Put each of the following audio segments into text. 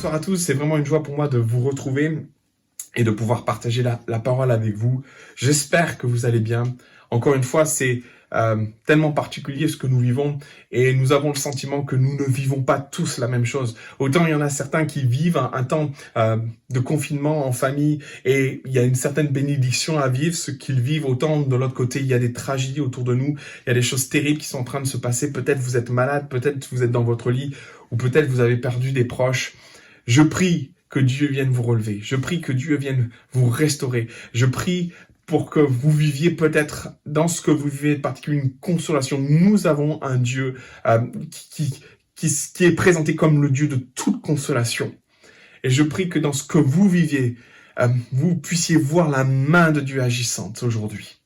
Bonsoir à tous, c'est vraiment une joie pour moi de vous retrouver et de pouvoir partager la parole avec vous. J'espère que vous allez bien. Encore une fois, c'est tellement particulier ce que nous vivons et nous avons le sentiment que nous ne vivons pas tous la même chose. Autant il y en a certains qui vivent un temps de confinement en famille et il y a une certaine bénédiction à vivre, ce qu'ils vivent. Autant de l'autre côté, il y a des tragédies autour de nous, il y a des choses terribles qui sont en train de se passer. Peut-être vous êtes malade, peut-être vous êtes dans votre lit ou peut-être vous avez perdu des proches. Je prie que Dieu vienne vous relever. Je prie que Dieu vienne vous restaurer. Je prie pour que vous viviez peut-être dans ce que vous vivez particulièrement une consolation. Nous avons un Dieu qui est présenté comme le Dieu de toute consolation. Et je prie que dans ce que vous viviez, vous puissiez voir la main de Dieu agissante aujourd'hui.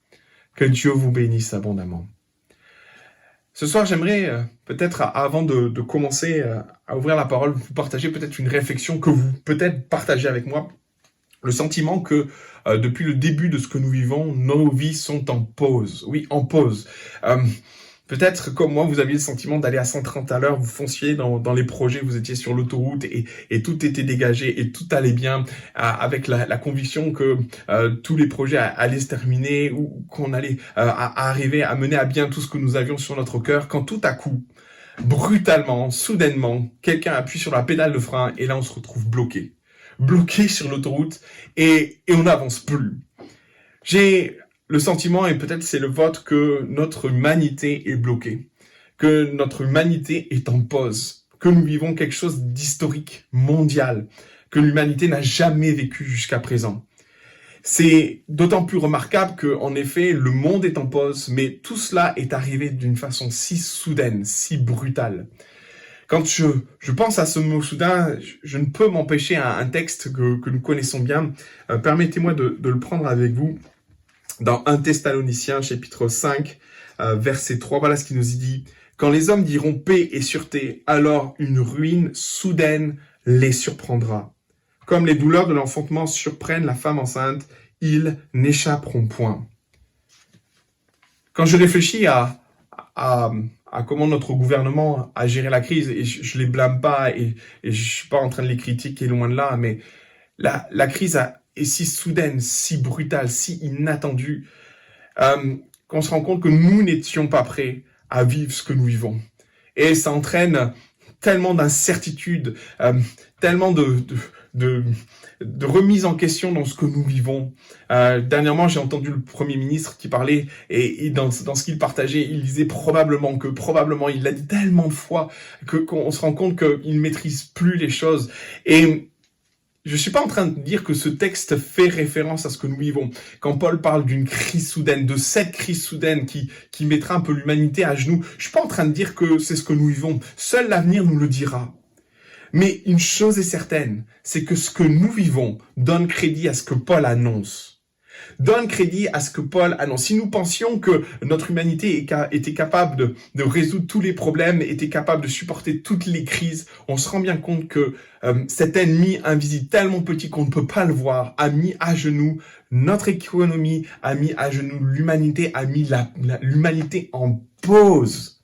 Que Dieu vous bénisse abondamment. Ce soir, j'aimerais peut-être, avant de commencer à ouvrir la parole, vous partager peut-être une réflexion que vous peut-être partagez avec moi. Le sentiment que depuis le début de ce que nous vivons, nos vies sont en pause. Oui, en pause. Peut-être comme moi, vous aviez le sentiment d'aller à 130 à l'heure, vous fonciez dans les projets, vous étiez sur l'autoroute et tout était dégagé et tout allait bien, avec la conviction que tous les projets allaient se terminer ou qu'on allait arriver à mener à bien tout ce que nous avions sur notre cœur, quand tout à coup, brutalement, soudainement, quelqu'un appuie sur la pédale de frein et là on se retrouve bloqué sur l'autoroute et on n'avance plus. J'ai le sentiment, et peut-être c'est le vôtre, que notre humanité est bloquée, que notre humanité est en pause, que nous vivons quelque chose d'historique, mondial, que l'humanité n'a jamais vécu jusqu'à présent. C'est d'autant plus remarquable que, en effet, le monde est en pause, mais tout cela est arrivé d'une façon si soudaine, si brutale. Quand je pense à ce mot soudain, je ne peux m'empêcher un texte que nous connaissons bien. Permettez-moi de le prendre avec vous dans 1 Thessaloniciens, chapitre 5, verset 3. Voilà ce qu'il nous dit. « Quand les hommes diront paix et sûreté, alors une ruine soudaine les surprendra. Comme les douleurs de l'enfantement surprennent la femme enceinte, ils n'échapperont point. » Quand je réfléchis à comment notre gouvernement a géré la crise, et je les blâme pas, et je suis pas en train de les critiquer, loin de là, mais la crise est si soudaine, si brutale, si inattendue, qu'on se rend compte que nous n'étions pas prêts à vivre ce que nous vivons. Et ça entraîne tellement d'incertitudes, tellement de remise en question dans ce que nous vivons. Dernièrement, j'ai entendu le Premier ministre qui parlait, et dans ce qu'il partageait, il disait probablement, il l'a dit tellement de fois, qu'on se rend compte qu'il ne maîtrise plus les choses. Et je suis pas en train de dire que ce texte fait référence à ce que nous vivons. Quand Paul parle d'une crise soudaine, de cette crise soudaine qui mettra un peu l'humanité à genoux, je suis pas en train de dire que c'est ce que nous vivons. Seul l'avenir nous le dira. Mais une chose est certaine, c'est que ce que nous vivons donne crédit à ce que Paul annonce. Donne crédit à ce que Paul annonce. Si nous pensions que notre humanité était capable de résoudre tous les problèmes, était capable de supporter toutes les crises, on se rend bien compte que cet ennemi invisible, tellement petit qu'on ne peut pas le voir, a mis à genoux notre économie, a mis à genoux l'humanité, a mis l'humanité en pause.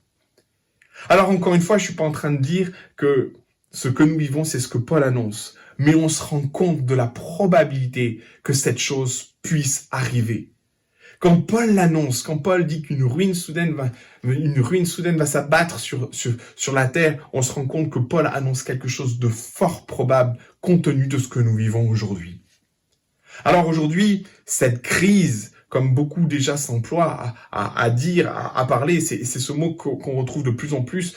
Alors encore une fois, je suis pas en train de dire que ce que nous vivons, c'est ce que Paul annonce. Mais on se rend compte de la probabilité que cette chose puisse arriver. Quand Paul l'annonce, quand Paul dit qu'une ruine soudaine va s'abattre sur la terre, on se rend compte que Paul annonce quelque chose de fort probable compte tenu de ce que nous vivons aujourd'hui. Alors aujourd'hui, cette crise, comme beaucoup déjà s'emploient à dire, à parler, c'est ce mot qu'on retrouve de plus en plus,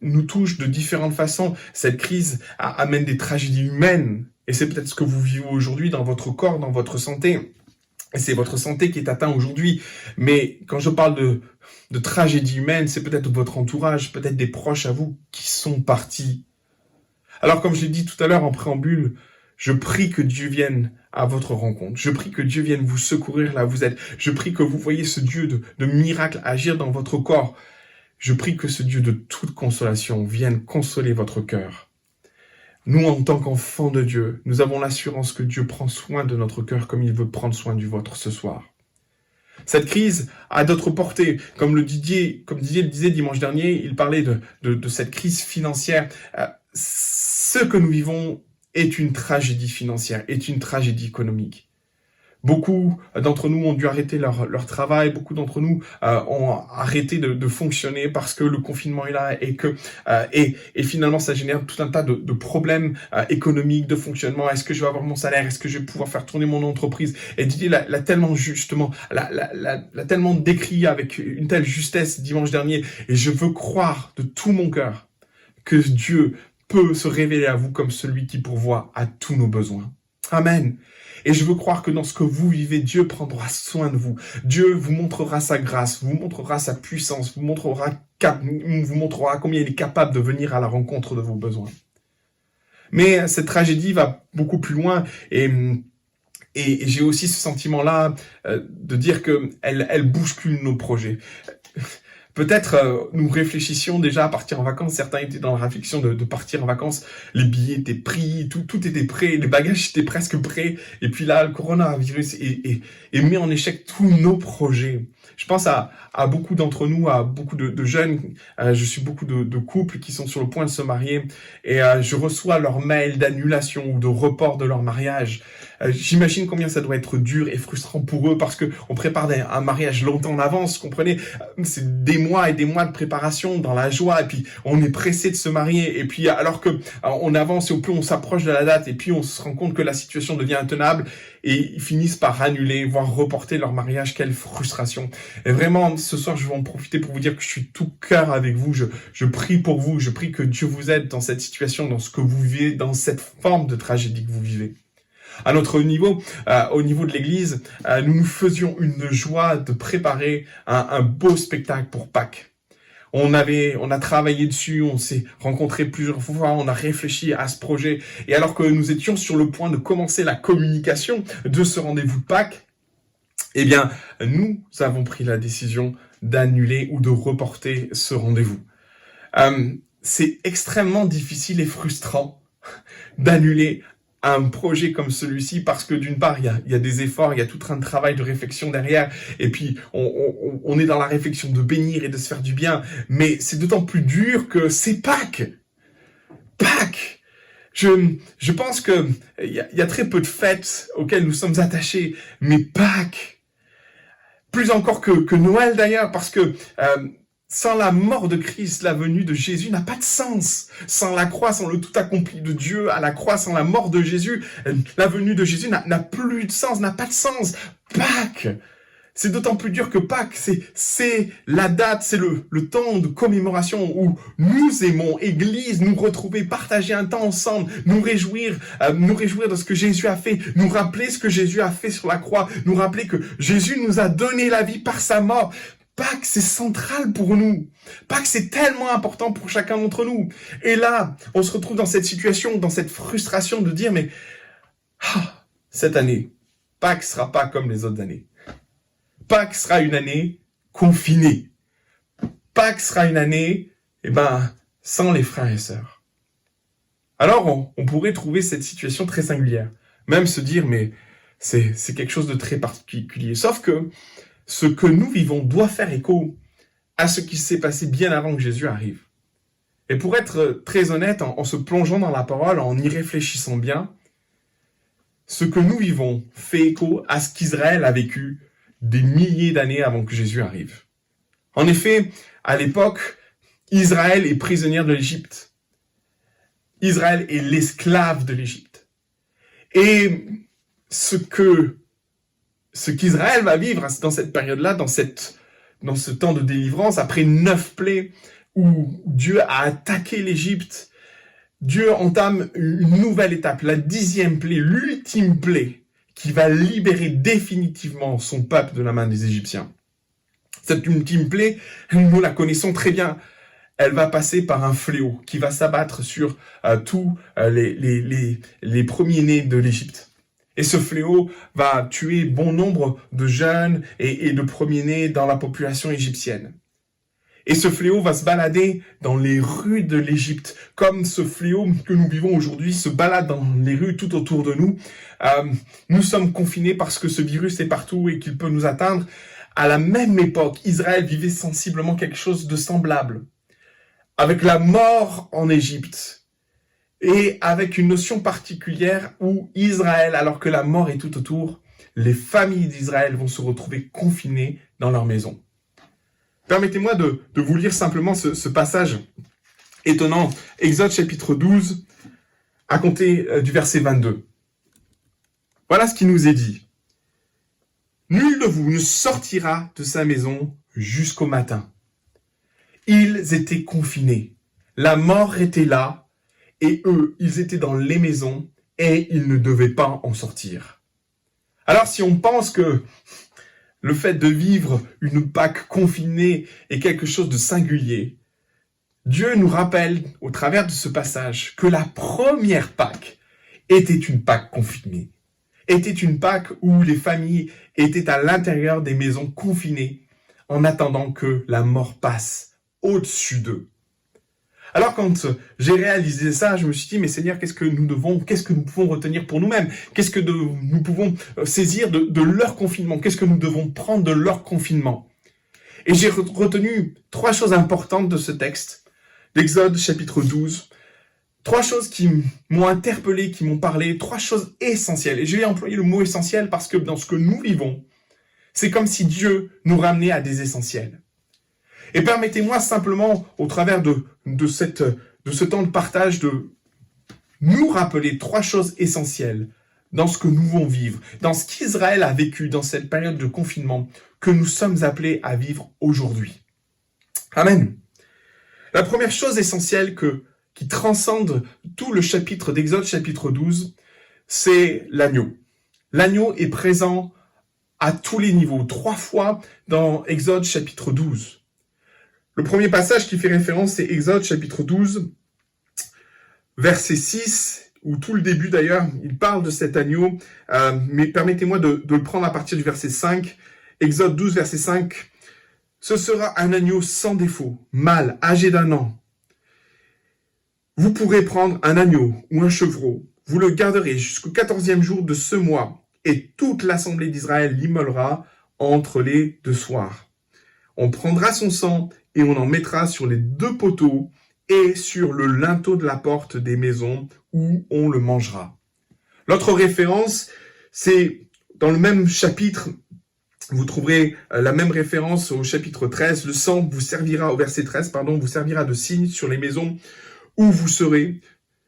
nous touche de différentes façons. Cette crise amène des tragédies humaines, et c'est peut-être ce que vous vivez aujourd'hui dans votre corps, dans votre santé. Et c'est votre santé qui est atteinte aujourd'hui. Mais quand je parle de tragédie humaine, c'est peut-être votre entourage, peut-être des proches à vous qui sont partis. Alors comme je l'ai dit tout à l'heure en préambule, je prie que Dieu vienne à votre rencontre. Je prie que Dieu vienne vous secourir là où vous êtes. Je prie que vous voyez ce Dieu de miracle agir dans votre corps. Je prie que ce Dieu de toute consolation vienne consoler votre cœur. Nous, en tant qu'enfants de Dieu, nous avons l'assurance que Dieu prend soin de notre cœur comme il veut prendre soin du vôtre ce soir. Cette crise a d'autres portées. Comme Didier le disait dimanche dernier, il parlait de cette crise financière. ce que nous vivons est une tragédie financière, est une tragédie économique. Beaucoup d'entre nous ont dû arrêter leur travail, beaucoup d'entre nous ont arrêté de fonctionner parce que le confinement est là et finalement ça génère tout un tas de problèmes économiques, de fonctionnement. Est-ce que je vais avoir mon salaire? Est-ce que je vais pouvoir faire tourner mon entreprise? Et Didier l'a tellement justement, l'a tellement décrit avec une telle justesse dimanche dernier. Et je veux croire de tout mon cœur que Dieu peut se révéler à vous comme celui qui pourvoit à tous nos besoins. Amen. Et je veux croire que dans ce que vous vivez, Dieu prendra soin de vous. Dieu vous montrera sa grâce, vous montrera sa puissance, vous montrera combien il est capable de venir à la rencontre de vos besoins. Mais cette tragédie va beaucoup plus loin et j'ai aussi ce sentiment-là de dire que elle bouscule nos projets. Peut-être nous réfléchissions déjà à partir en vacances. Certains étaient dans la réflexion de partir en vacances. Les billets étaient pris, tout était prêt, les bagages étaient presque prêts. Et puis là, le coronavirus et met en échec tous nos projets. Je pense à beaucoup d'entre nous, à beaucoup de jeunes. Je suis beaucoup de couples qui sont sur le point de se marier et je reçois leurs mails d'annulation ou de report de leur mariage. J'imagine combien ça doit être dur et frustrant pour eux parce que on prépare un mariage longtemps en avance, comprenez? C'est des mois et des mois de préparation dans la joie et puis on est pressé de se marier et puis alors que on avance et au plus on s'approche de la date et puis on se rend compte que la situation devient intenable et ils finissent par annuler, voire reporter leur mariage. Quelle frustration. Et vraiment, ce soir, je vais en profiter pour vous dire que je suis tout cœur avec vous. Je prie pour vous. Je prie que Dieu vous aide dans cette situation, dans ce que vous vivez, dans cette forme de tragédie que vous vivez. À notre niveau, au niveau de l'Église, nous nous faisions une joie de préparer un beau spectacle pour Pâques. On a travaillé dessus, on s'est rencontrés plusieurs fois, on a réfléchi à ce projet. Et alors que nous étions sur le point de commencer la communication de ce rendez-vous de Pâques, eh bien, nous avons pris la décision d'annuler ou de reporter ce rendez-vous. C'est extrêmement difficile et frustrant d'annuler un projet comme celui-ci parce que d'une part, il y a des efforts, il y a tout un travail de réflexion derrière et puis on est dans la réflexion de bénir et de se faire du bien, mais c'est d'autant plus dur que c'est Pâques. Pâques! Je pense que il y a très peu de fêtes auxquelles nous sommes attachés, mais Pâques, plus encore que Noël d'ailleurs, parce que sans la mort de Christ, la venue de Jésus n'a pas de sens. Sans la croix, sans le tout accompli de Dieu à la croix, sans la mort de Jésus, la venue de Jésus n'a plus de sens, n'a pas de sens. Pâques, c'est d'autant plus dur que Pâques, c'est la date, c'est le temps de commémoration où nous aimons, Église, nous retrouver, partager un temps ensemble, nous réjouir de ce que Jésus a fait, nous rappeler ce que Jésus a fait sur la croix, nous rappeler que Jésus nous a donné la vie par sa mort. Pâques, c'est central pour nous. Pâques, c'est tellement important pour chacun d'entre nous. Et là, on se retrouve dans cette situation, dans cette frustration de dire, mais cette année, Pâques sera pas comme les autres années. Pâques sera une année confinée. Pâques sera une année, sans les frères et sœurs. Alors, on pourrait trouver cette situation très singulière. Même se dire, mais c'est quelque chose de très particulier. Sauf que ce que nous vivons doit faire écho à ce qui s'est passé bien avant que Jésus arrive. Et pour être très honnête, en se plongeant dans la parole, en y réfléchissant bien, ce que nous vivons fait écho à ce qu'Israël a vécu des milliers d'années avant que Jésus arrive. En effet, à l'époque, Israël est prisonnière de l'Égypte. Israël est l'esclave de l'Égypte. Et ce qu'Israël va vivre dans cette période-là, dans ce temps de délivrance, après 9 plaies où Dieu a attaqué l'Égypte, Dieu entame une nouvelle étape, la 10e plaie, l'ultime plaie, qui va libérer définitivement son peuple de la main des Égyptiens. Cette ultime plaie, nous la connaissons très bien. Elle va passer par un fléau qui va s'abattre sur tous les premiers-nés de l'Égypte. Et ce fléau va tuer bon nombre de jeunes et de premiers-nés dans la population égyptienne. Et ce fléau va se balader dans les rues de l'Égypte, comme ce fléau que nous vivons aujourd'hui se balade dans les rues tout autour de nous. Nous sommes confinés parce que ce virus est partout et qu'il peut nous atteindre. À la même époque, Israël vivait sensiblement quelque chose de semblable. Avec la mort en Égypte et avec une notion particulière où Israël, alors que la mort est tout autour, les familles d'Israël vont se retrouver confinées dans leur maison. Permettez-moi de vous lire simplement ce passage étonnant, Exode chapitre 12, à compter du verset 22. Voilà ce qui nous est dit. Nul de vous ne sortira de sa maison jusqu'au matin. Ils étaient confinés. La mort était là, et eux, ils étaient dans les maisons, et ils ne devaient pas en sortir. Alors si on pense que le fait de vivre une Pâque confinée est quelque chose de singulier, Dieu nous rappelle, au travers de ce passage, que la première Pâque était une Pâque confinée, était une Pâque où les familles étaient à l'intérieur des maisons confinées, en attendant que la mort passe au-dessus d'eux. Alors quand j'ai réalisé ça, je me suis dit, mais Seigneur, qu'est-ce que nous pouvons retenir pour nous-mêmes? Qu'est-ce que nous pouvons saisir de leur confinement? Qu'est-ce que nous devons prendre de leur confinement? Et j'ai retenu 3 choses importantes de ce texte, d'Exode chapitre 12. 3 choses qui m'ont interpellé, qui m'ont parlé, 3 choses essentielles. Et je vais employer le mot essentiel parce que dans ce que nous vivons, c'est comme si Dieu nous ramenait à des essentiels. Et permettez-moi simplement, au travers de ce temps de partage, de nous rappeler 3 choses essentielles dans ce que nous vont vivre, dans ce qu'Israël a vécu dans cette période de confinement que nous sommes appelés à vivre aujourd'hui. Amen. La première chose essentielle qui transcende tout le chapitre d'Exode, chapitre 12, c'est l'agneau. L'agneau est présent à tous les niveaux, 3 fois dans Exode, chapitre 12. Le premier passage qui fait référence, c'est Exode, chapitre 12, verset 6, ou tout le début d'ailleurs, il parle de cet agneau, mais permettez-moi de le prendre à partir du verset 5. Exode 12, verset 5. « Ce sera un agneau sans défaut, mâle, âgé d'1 an. Vous pourrez prendre un agneau ou un chevreau, vous le garderez jusqu'au 14e jour de ce mois, et toute l'assemblée d'Israël l'immolera entre les 2 soirs. On prendra son sang et on en mettra sur les 2 poteaux et sur le linteau de la porte des maisons où on le mangera. » L'autre référence, c'est dans le même chapitre, vous trouverez la même référence au chapitre 13. Le sang vous servira, au verset 13, vous servira de signe sur les maisons où vous serez.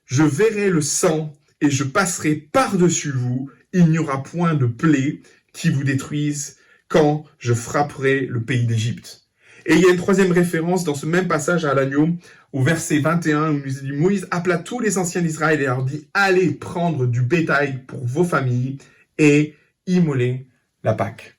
Je verrai le sang et je passerai par-dessus vous. Il n'y aura point de plaie qui vous détruise quand je frapperai le pays d'Égypte. Et il y a une 3e référence dans ce même passage à l'agneau, au verset 21, où il dit, Moïse appela tous les anciens d'Israël et leur dit, allez prendre du bétail pour vos familles et immoler la Pâque.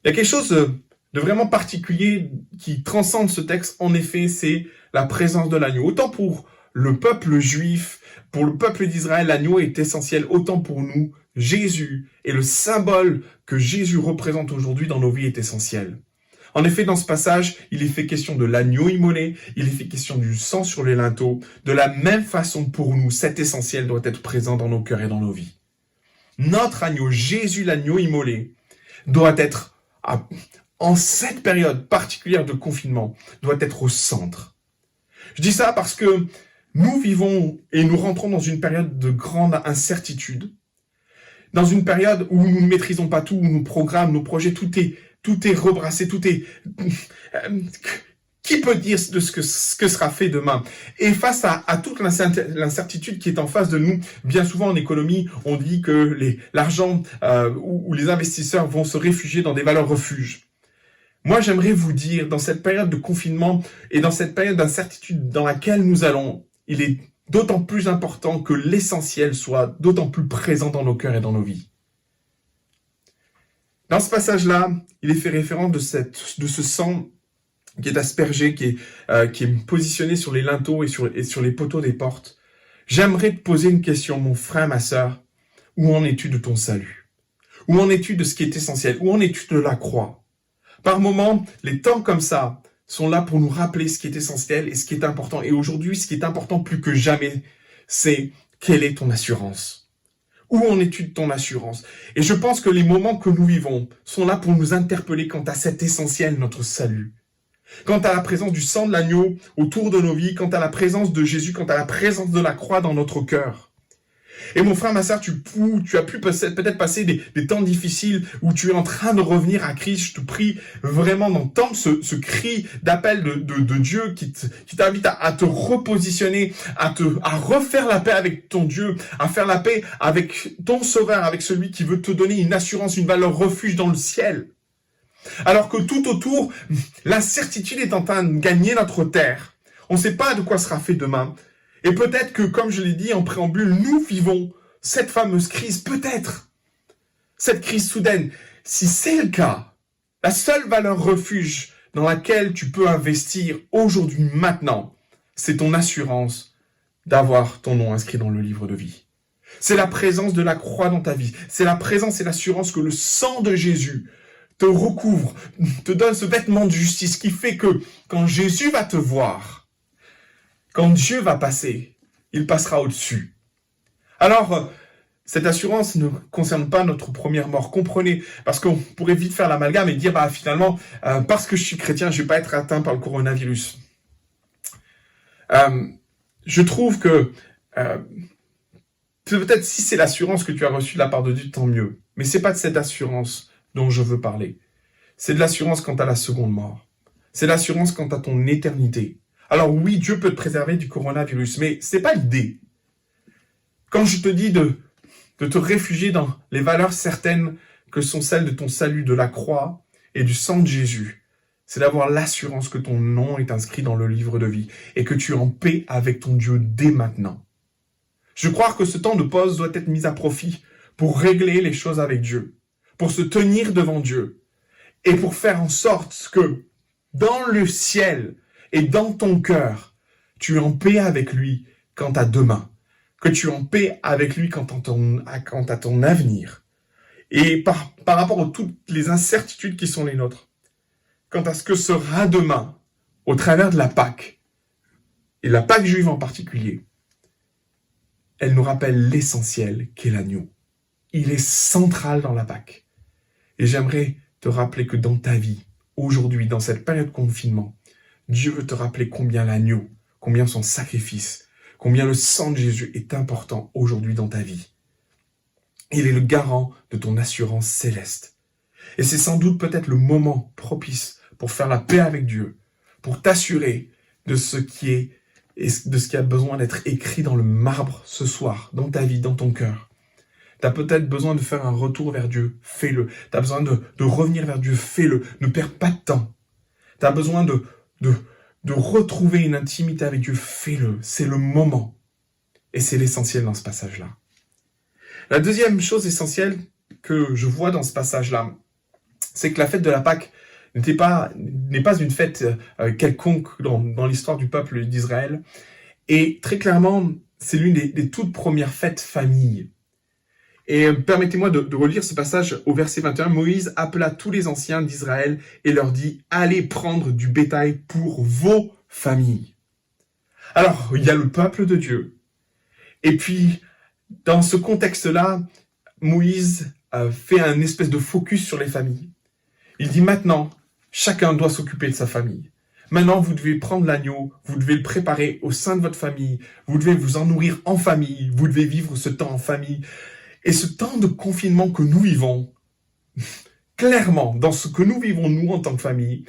Il y a quelque chose de vraiment particulier qui transcende ce texte, en effet, c'est la présence de l'agneau. Autant pour le peuple juif, pour le peuple d'Israël, l'agneau est essentiel, autant pour nous, Jésus et le symbole que Jésus représente aujourd'hui dans nos vies est essentiel. En effet, dans ce passage, il est fait question de l'agneau immolé, il est fait question du sang sur les linteaux. De la même façon, pour nous, cet essentiel doit être présent dans nos cœurs et dans nos vies. Notre agneau, Jésus l'agneau immolé, doit être, en cette période particulière de confinement, doit être au centre. Je dis ça parce que nous vivons et nous rentrons dans une période de grande incertitude, dans une période où nous ne maîtrisons pas tout, où nos programmes, nos projets, tout est rebrassé, tout est... Qui peut dire de ce que sera fait demain? Et face à toute l'incertitude qui est en face de nous, bien souvent en économie, on dit que l'argent ou les investisseurs vont se réfugier dans des valeurs refuges. Moi, j'aimerais vous dire, dans cette période de confinement et dans cette période d'incertitude dans laquelle nous allons, il est d'autant plus important que l'essentiel soit d'autant plus présent dans nos cœurs et dans nos vies. Dans ce passage-là, il est fait référence de ce sang qui est aspergé, qui est positionné sur les linteaux et sur les poteaux des portes. J'aimerais te poser une question, mon frère, ma sœur. Où en es-tu de ton salut? Où en es-tu de ce qui est essentiel? Où en es-tu de la croix? Par moments, les temps comme ça sont là pour nous rappeler ce qui est essentiel et ce qui est important. Et aujourd'hui, ce qui est important plus que jamais, c'est quelle est ton assurance? Où en es-tu de ton assurance? Et je pense que les moments que nous vivons sont là pour nous interpeller quant à cet essentiel, notre salut. Quant à la présence du sang de l'agneau autour de nos vies, quant à la présence de Jésus, quant à la présence de la croix dans notre cœur. Et mon frère, ma sœur, tu as pu peut-être passer des temps difficiles où tu es en train de revenir à Christ. Je te prie vraiment d'entendre ce cri d'appel de Dieu qui t'invite à te repositionner, à refaire la paix avec ton Dieu, à faire la paix avec ton Sauveur, avec celui qui veut te donner une assurance, une valeur refuge dans le ciel. Alors que tout autour, l'incertitude est en train de gagner notre terre. On ne sait pas de quoi sera fait demain. Et peut-être que, comme je l'ai dit en préambule, nous vivons cette fameuse crise, peut-être. Cette crise soudaine. Si c'est le cas, la seule valeur refuge dans laquelle tu peux investir aujourd'hui, maintenant, c'est ton assurance d'avoir ton nom inscrit dans le livre de vie. C'est la présence de la croix dans ta vie. C'est la présence et l'assurance que le sang de Jésus te recouvre, te donne ce vêtement de justice qui fait que quand Jésus va te voir, quand Dieu va passer, il passera au-dessus. Alors, cette assurance ne concerne pas notre première mort. Comprenez, parce qu'on pourrait vite faire l'amalgame et dire, finalement, parce que je suis chrétien, je ne vais pas être atteint par le coronavirus. Je trouve que peut-être si c'est l'assurance que tu as reçue de la part de Dieu, tant mieux. Mais ce n'est pas de cette assurance dont je veux parler. C'est de l'assurance quant à la seconde mort. C'est l'assurance quant à ton éternité. Alors oui, Dieu peut te préserver du coronavirus, mais ce n'est pas l'idée. Quand je te dis de te réfugier dans les valeurs certaines que sont celles de ton salut, de la croix et du sang de Jésus, c'est d'avoir l'assurance que ton nom est inscrit dans le livre de vie et que tu es en paix avec ton Dieu dès maintenant. Je crois que ce temps de pause doit être mis à profit pour régler les choses avec Dieu, pour se tenir devant Dieu et pour faire en sorte que dans le ciel et dans ton cœur, tu es en paix avec lui quant à demain, que tu es en paix avec lui quant à ton avenir. Et par rapport à toutes les incertitudes qui sont les nôtres, quant à ce que sera demain, au travers de la Pâque, et la Pâque juive en particulier, elle nous rappelle l'essentiel qu'est l'agneau. Il est central dans la Pâque. Et j'aimerais te rappeler que dans ta vie, aujourd'hui, dans cette période de confinement, Dieu veut te rappeler combien l'agneau, combien son sacrifice, combien le sang de Jésus est important aujourd'hui dans ta vie. Il est le garant de ton assurance céleste. Et c'est sans doute peut-être le moment propice pour faire la paix avec Dieu, pour t'assurer de ce qui a besoin d'être écrit dans le marbre ce soir, dans ta vie, dans ton cœur. Tu as peut-être besoin de faire un retour vers Dieu, fais-le. Tu as besoin de revenir vers Dieu, fais-le. Ne perds pas de temps. Tu as besoin de retrouver une intimité avec Dieu, fais-le. C'est le moment. Et c'est l'essentiel dans ce passage-là. La deuxième chose essentielle que je vois dans ce passage-là, c'est que la fête de la Pâque n'est pas une fête quelconque dans l'histoire du peuple d'Israël. Et très clairement, c'est l'une des toutes premières fêtes famille. Et permettez-moi de relire ce passage au verset 21. Moïse appela tous les anciens d'Israël et leur dit « Allez prendre du bétail pour vos familles. » Alors, il y a le peuple de Dieu. Et puis, dans ce contexte-là, Moïse fait un espèce de focus sur les familles. Il dit maintenant, chacun doit s'occuper de sa famille. Maintenant, vous devez prendre l'agneau, vous devez le préparer au sein de votre famille, vous devez vous en nourrir en famille, vous devez vivre ce temps en famille. Et ce temps de confinement que nous vivons, clairement, dans ce que nous vivons, nous, en tant que famille,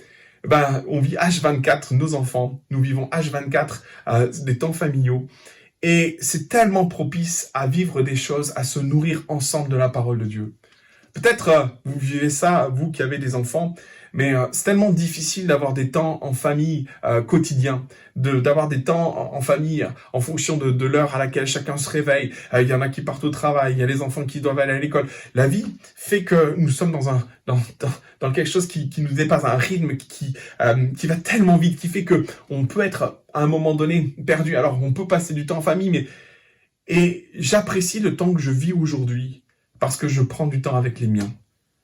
on vit H24, nos enfants, nous vivons H24, des temps familiaux. Et c'est tellement propice à vivre des choses, à se nourrir ensemble de la parole de Dieu. Peut-être vous vivez ça, vous qui avez des enfants, mais c'est tellement difficile d'avoir des temps en famille quotidiens, d'avoir des temps en famille en fonction de l'heure à laquelle chacun se réveille. Il y en a qui partent au travail, il y a les enfants qui doivent aller à l'école. La vie fait que nous sommes dans quelque chose qui nous dépasse, un rythme qui va tellement vite, qui fait que on peut être à un moment donné perdu. Alors on peut passer du temps en famille, et j'apprécie le temps que je vis aujourd'hui parce que je prends du temps avec les miens.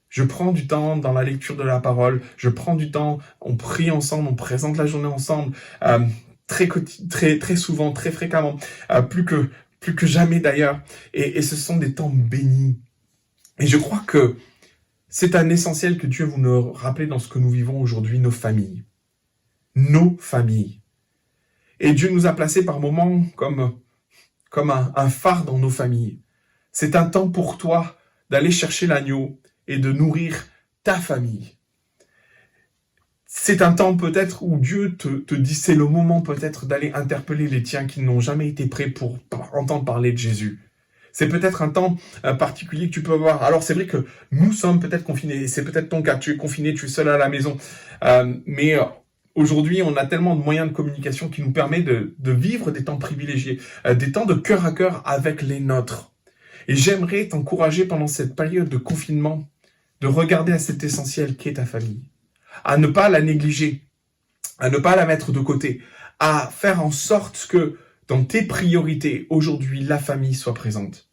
Je prends du temps dans la lecture de la parole, je prends du temps, on prie ensemble, on présente la journée ensemble, très souvent, très fréquemment, plus que jamais d'ailleurs. Et ce sont des temps bénis. Et je crois que c'est un essentiel que Dieu vous nous rappelle dans ce que nous vivons aujourd'hui, nos familles. nos familles. Et Dieu nous a placés par moments comme un phare dans nos familles. C'est un temps pour toi d'aller chercher l'agneau et de nourrir ta famille. C'est un temps peut-être où Dieu te dit, c'est le moment peut-être d'aller interpeller les tiens qui n'ont jamais été prêts pour entendre parler de Jésus. C'est peut-être un temps particulier que tu peux avoir. Alors c'est vrai que nous sommes peut-être confinés, c'est peut-être ton cas, tu es confiné, tu es seul à la maison. Mais aujourd'hui, on a tellement de moyens de communication qui nous permettent de vivre des temps privilégiés, des temps de cœur à cœur avec les nôtres. Et j'aimerais t'encourager pendant cette période de confinement de regarder à cet essentiel qu'est ta famille, à ne pas la négliger, à ne pas la mettre de côté, à faire en sorte que dans tes priorités, aujourd'hui, la famille soit présente.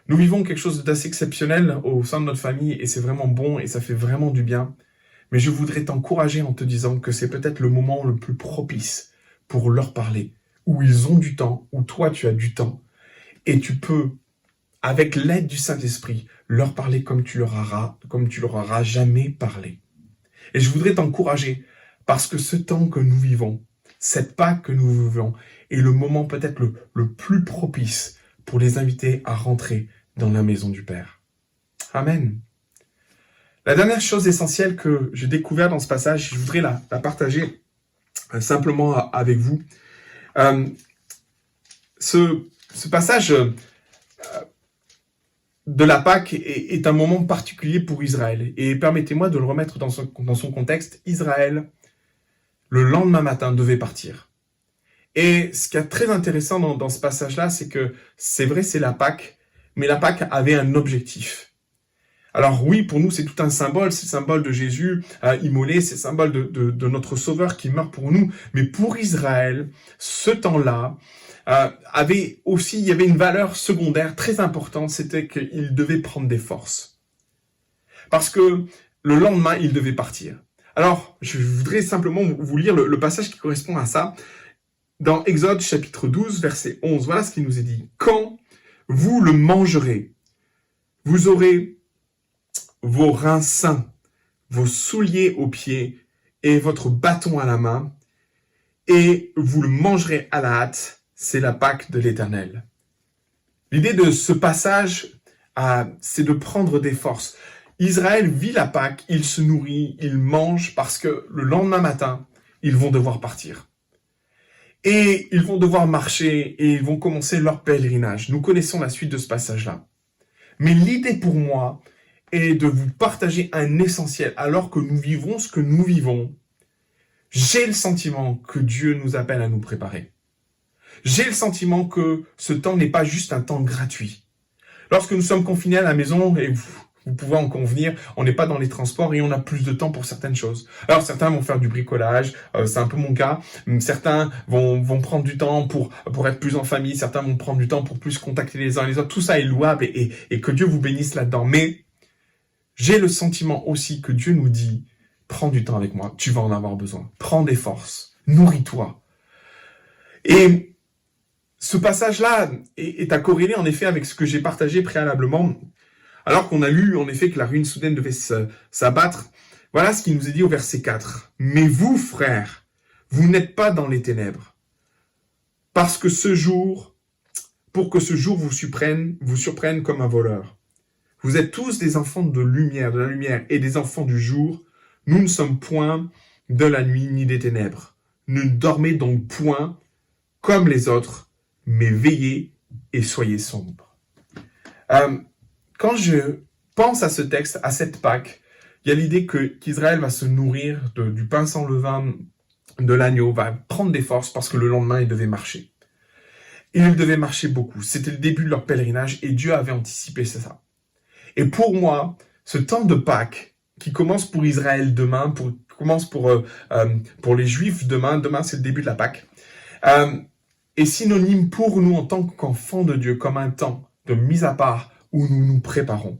Nous vivons quelque chose d'assez exceptionnel au sein de notre famille et c'est vraiment bon et ça fait vraiment du bien. Mais je voudrais t'encourager en te disant que c'est peut-être le moment le plus propice pour leur parler, où ils ont du temps, où toi tu as du temps. Et tu peux, avec l'aide du Saint-Esprit, leur parler comme tu leur auras jamais parlé. Et je voudrais t'encourager parce que ce temps que nous vivons, cette Pâque que nous vivons, est le moment peut-être le plus propice pour les inviter à rentrer dans la maison du Père. Amen. La dernière chose essentielle que j'ai découvert dans ce passage, je voudrais la partager simplement avec vous. Ce passage de la Pâque est un moment particulier pour Israël. Et permettez-moi de le remettre dans son contexte. Israël, le lendemain matin, devait partir. Et ce qui est très intéressant dans ce passage-là, c'est que c'est vrai, c'est la Pâque, mais la Pâque avait un objectif. Alors oui, pour nous, c'est tout un symbole, c'est le symbole de Jésus immolé, c'est le symbole de notre Sauveur qui meurt pour nous. Mais pour Israël, ce temps-là il y avait une valeur secondaire très importante, c'était qu'il devait prendre des forces. Parce que le lendemain, il devait partir. Alors, je voudrais simplement vous lire le passage qui correspond à ça. Dans Exode chapitre 12, verset 11, voilà ce qui nous est dit. « Quand vous le mangerez, vous aurez vos reins sains, vos souliers aux pieds et votre bâton à la main, et vous le mangerez à la hâte, c'est la Pâque de l'Éternel. » L'idée de ce passage, c'est de prendre des forces. Israël vit la Pâque, il se nourrit, il mange, parce que le lendemain matin, ils vont devoir partir. Et ils vont devoir marcher et ils vont commencer leur pèlerinage. Nous connaissons la suite de ce passage-là. Mais l'idée pour moi est de vous partager un essentiel. Alors que nous vivons ce que nous vivons, j'ai le sentiment que Dieu nous appelle à nous préparer. J'ai le sentiment que ce temps n'est pas juste un temps gratuit. Lorsque nous sommes confinés à la maison, et vous pouvez en convenir, on n'est pas dans les transports et on a plus de temps pour certaines choses. Alors certains vont faire du bricolage, c'est un peu mon cas. Certains vont prendre du temps pour être plus en famille, certains vont prendre du temps pour plus contacter les uns les autres. Tout ça est louable et que Dieu vous bénisse là-dedans. Mais j'ai le sentiment aussi que Dieu nous dit, prends du temps avec moi, tu vas en avoir besoin. Prends des forces, nourris-toi. Et ce passage-là est à corréler en effet avec ce que j'ai partagé préalablement. Alors qu'on a lu, en effet, que la ruine soudaine devait s'abattre, voilà ce qui nous est dit au verset 4. « Mais vous, frères, vous n'êtes pas dans les ténèbres, pour que ce jour vous surprenne comme un voleur. Vous êtes tous des enfants de la lumière et des enfants du jour. Nous ne sommes point de la nuit ni des ténèbres. Ne dormez donc point comme les autres, mais veillez et soyez sombres. » Quand je pense à ce texte, à cette Pâque, il y a l'idée qu'Israël va se nourrir du pain sans levain, de l'agneau, va prendre des forces parce que le lendemain, il devait marcher. Et il devait marcher beaucoup. C'était le début de leur pèlerinage et Dieu avait anticipé ça. Et pour moi, ce temps de Pâques qui commence pour Israël demain, commence pour les Juifs demain c'est le début de la Pâque, est synonyme pour nous en tant qu'enfants de Dieu, comme un temps de mise à part où nous nous préparons.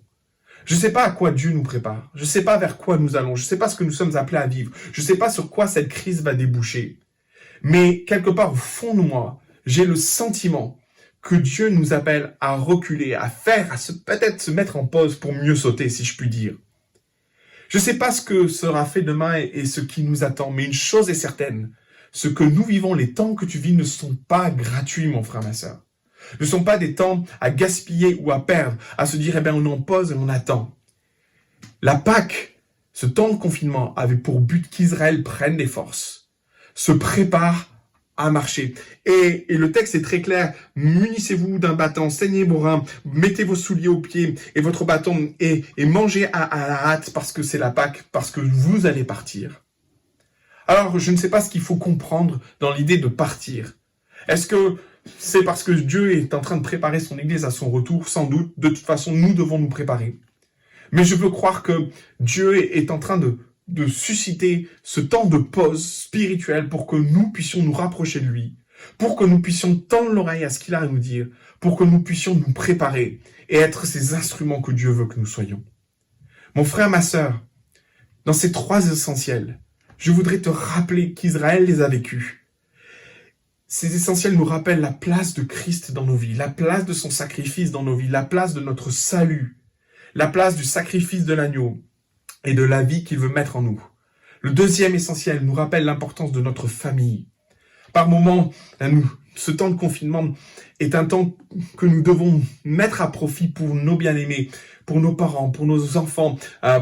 Je ne sais pas à quoi Dieu nous prépare. Je ne sais pas vers quoi nous allons. Je ne sais pas ce que nous sommes appelés à vivre. Je ne sais pas sur quoi cette crise va déboucher. Mais quelque part au fond de moi, j'ai le sentiment que Dieu nous appelle à reculer, peut-être se mettre en pause pour mieux sauter, si je puis dire. Je ne sais pas ce que sera fait demain et ce qui nous attend, mais une chose est certaine, ce que nous vivons, les temps que tu vis ne sont pas gratuits, mon frère, ma sœur. Ne sont pas des temps à gaspiller ou à perdre, à se dire, eh bien, on en pose et on attend. La Pâque, ce temps de confinement, avait pour but qu'Israël prenne des forces, se prépare à marcher. Et le texte est très clair. Munissez-vous d'un bâton, saignez vos reins, mettez vos souliers aux pieds et votre bâton et mangez à la hâte parce que c'est la Pâque, parce que vous allez partir. Alors, je ne sais pas ce qu'il faut comprendre dans l'idée de partir. Est-ce que c'est parce que Dieu est en train de préparer son Église à son retour? Sans doute. De toute façon, nous devons nous préparer. Mais je veux croire que Dieu est en train de susciter ce temps de pause spirituelle pour que nous puissions nous rapprocher de lui, pour que nous puissions tendre l'oreille à ce qu'il a à nous dire, pour que nous puissions nous préparer et être ces instruments que Dieu veut que nous soyons. Mon frère, ma sœur, dans ces 3 essentiels, je voudrais te rappeler qu'Israël les a vécus. Ces essentiels nous rappellent la place de Christ dans nos vies, la place de son sacrifice dans nos vies, la place de notre salut, la place du sacrifice de l'agneau et de la vie qu'il veut mettre en nous. Le 2e essentiel nous rappelle l'importance de notre famille. Par moments, ce temps de confinement est un temps que nous devons mettre à profit pour nos bien-aimés, pour nos parents, pour nos enfants,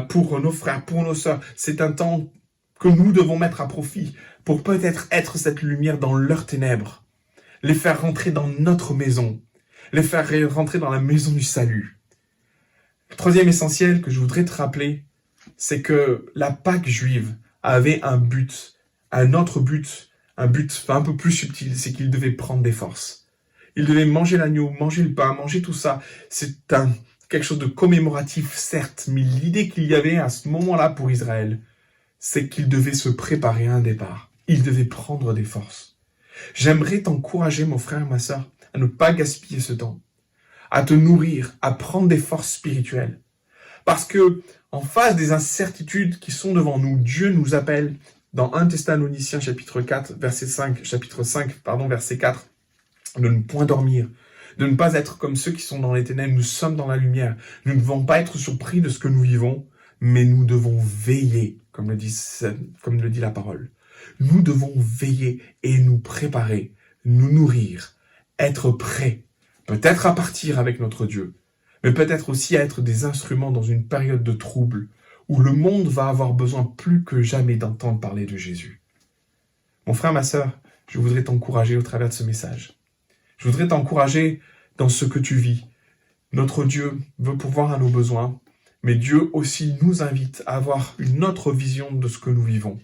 pour nos frères, pour nos sœurs. C'est un temps que nous devons mettre à profit pour peut-être être cette lumière dans leurs ténèbres, les faire rentrer dans notre maison, les faire rentrer dans la maison du salut. Le 3e essentiel que je voudrais te rappeler, c'est que la Pâque juive avait un but, un autre but, un but un peu plus subtil, c'est qu'il devait prendre des forces. Il devait manger l'agneau, manger le pain, manger tout ça. C'est quelque chose de commémoratif, certes, mais l'idée qu'il y avait à ce moment-là pour Israël, c'est qu'il devait se préparer à un départ. Il devait prendre des forces. J'aimerais t'encourager, mon frère, ma sœur, à ne pas gaspiller ce temps, à te nourrir, à prendre des forces spirituelles. Parce que, en face des incertitudes qui sont devant nous, Dieu nous appelle dans 1 Thessaloniciens chapitre 4, verset 5, verset 4, de ne point dormir, de ne pas être comme ceux qui sont dans les ténèbres. Nous sommes dans la lumière. Nous ne devons pas être surpris de ce que nous vivons, mais nous devons veiller, comme le dit la parole. Nous devons veiller et nous préparer, nous nourrir, être prêts, peut-être à partir avec notre Dieu, mais peut-être aussi à être des instruments dans une période de trouble où le monde va avoir besoin plus que jamais d'entendre parler de Jésus. Mon frère, ma sœur, je voudrais t'encourager au travers de ce message. Je voudrais t'encourager dans ce que tu vis. Notre Dieu veut pourvoir à nos besoins, mais Dieu aussi nous invite à avoir une autre vision de ce que nous vivons.